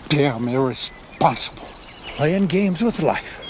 damn irresponsible. Playing games with life.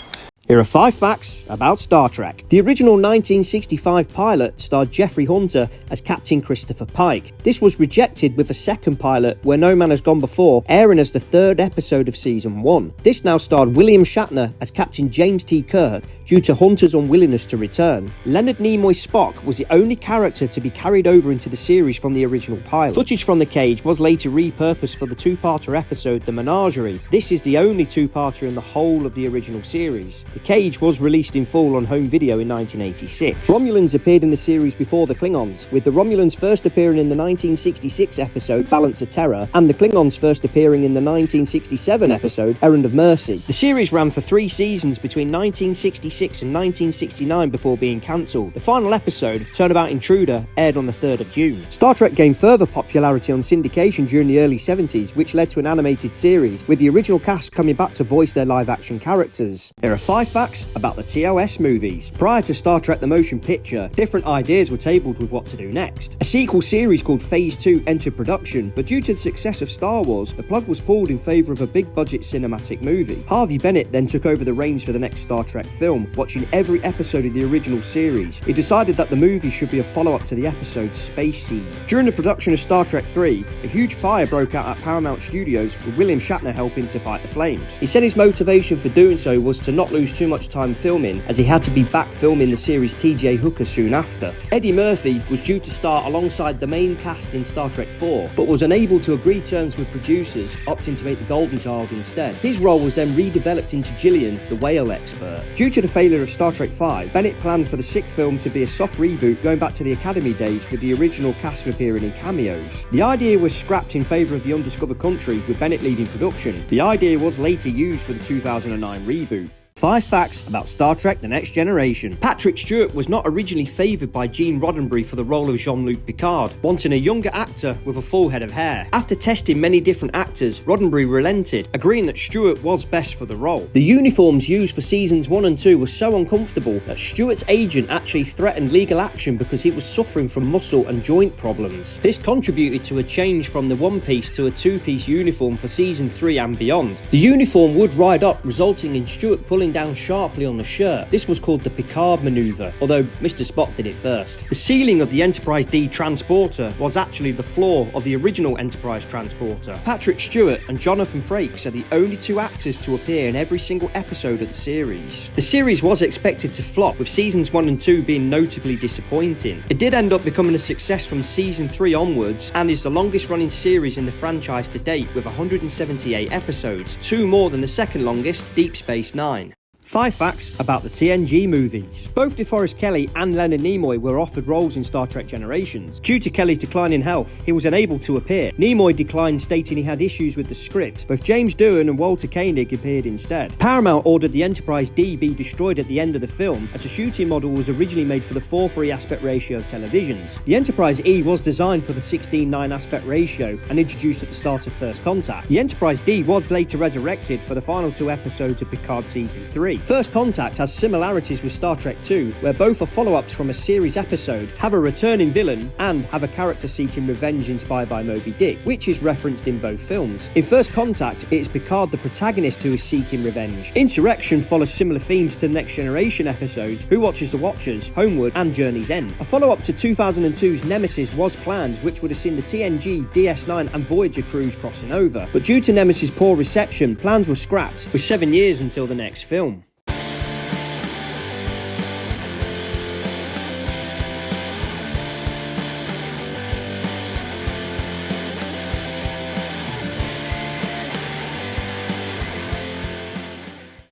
Here are 5 facts about Star Trek. The original 1965 pilot starred Jeffrey Hunter as Captain Christopher Pike. This was rejected with a second pilot, Where No Man Has Gone Before, airing as the 3rd episode of Season 1. This now starred William Shatner as Captain James T. Kirk due to Hunter's unwillingness to return. Leonard Nimoy's Spock was the only character to be carried over into the series from the original pilot. Footage from the cage was later repurposed for the 2-parter episode The Menagerie. This is the only 2-parter in the whole of the original series. The cage was released in full on home video in 1986. Romulans appeared in the series before the Klingons, with the Romulans first appearing in the 1966 episode Balance of Terror, and the Klingons first appearing in the 1967 episode Errand of Mercy. The series ran for 3 seasons between 1966 and 1969 before being cancelled. The final episode, Turnabout Intruder, aired on the 3rd of June. Star Trek gained further popularity on syndication during the early 70s, which led to an animated series, with the original cast coming back to voice their live-action characters. Here are 5 facts about the TOS movies. Prior to Star Trek the Motion Picture, different ideas were tabled with what to do next. A sequel series called Phase 2 entered production, but due to the success of Star Wars, the plug was pulled in favour of a big-budget cinematic movie. Harvey Bennett then took over the reins for the next Star Trek film, watching every episode of the original series. He decided that the movie should be a follow-up to the episode Space Seed. During the production of Star Trek 3, a huge fire broke out at Paramount Studios, with William Shatner helping to fight the flames. He said his motivation for doing so was to not lose too much time filming, as he had to be back filming the series TJ Hooker soon after. Eddie Murphy was due to star alongside the main cast in Star Trek 4, but was unable to agree terms with producers, opting to make the Golden Child instead. His role was then redeveloped into Gillian, the whale expert. Due to the failure of Star Trek 5, Bennett planned for the 6th film to be a soft reboot going back to the Academy days, with the original cast appearing in cameos. The idea was scrapped in favour of The Undiscovered Country, with Bennett leading production. The idea was later used for the 2009 reboot. 5 facts about Star Trek The Next Generation. Patrick Stewart was not originally favoured by Gene Roddenberry for the role of Jean-Luc Picard, wanting a younger actor with a full head of hair. After testing many different actors, Roddenberry relented, agreeing that Stewart was best for the role. The uniforms used for seasons 1 and 2 were so uncomfortable that Stewart's agent actually threatened legal action because he was suffering from muscle and joint problems. This contributed to a change from the 1-piece to a 2-piece uniform for season 3 and beyond. The uniform would ride up, resulting in Stewart pulling down sharply on the shirt. This was called the Picard maneuver, although Mr. Spock did it first. The ceiling of the Enterprise D transporter was actually the floor of the original Enterprise transporter. Patrick Stewart and Jonathan Frakes are the only 2 actors to appear in every single episode of the series. The series was expected to flop, with seasons 1 and 2 being notably disappointing. It did end up becoming a success from season 3 onwards, and is the longest running series in the franchise to date, with 178 episodes, 2 more than the second longest, Deep Space Nine. 5 facts about the TNG movies. Both DeForest Kelley and Leonard Nimoy were offered roles in Star Trek Generations. Due to Kelly's decline in health, he was unable to appear. Nimoy declined, stating he had issues with the script. Both James Doohan and Walter Koenig appeared instead. Paramount ordered the Enterprise D be destroyed at the end of the film, as a shooting model was originally made for the 4:3 aspect ratio televisions. The Enterprise E was designed for the 16:9 aspect ratio and introduced at the start of First Contact. The Enterprise D was later resurrected for the final 2 episodes of Picard Season 3. First Contact has similarities with Star Trek 2, where both are follow-ups from a series episode, have a returning villain, and have a character seeking revenge inspired by Moby Dick, which is referenced in both films. In First Contact, it is Picard the protagonist who is seeking revenge. Insurrection follows similar themes to the Next Generation episodes, Who Watches the Watchers, Homeward, and Journey's End. A follow-up to 2002's Nemesis was planned, which would have seen the TNG, DS9, and Voyager crews crossing over, but due to Nemesis' poor reception, plans were scrapped, with 7 years until the next film.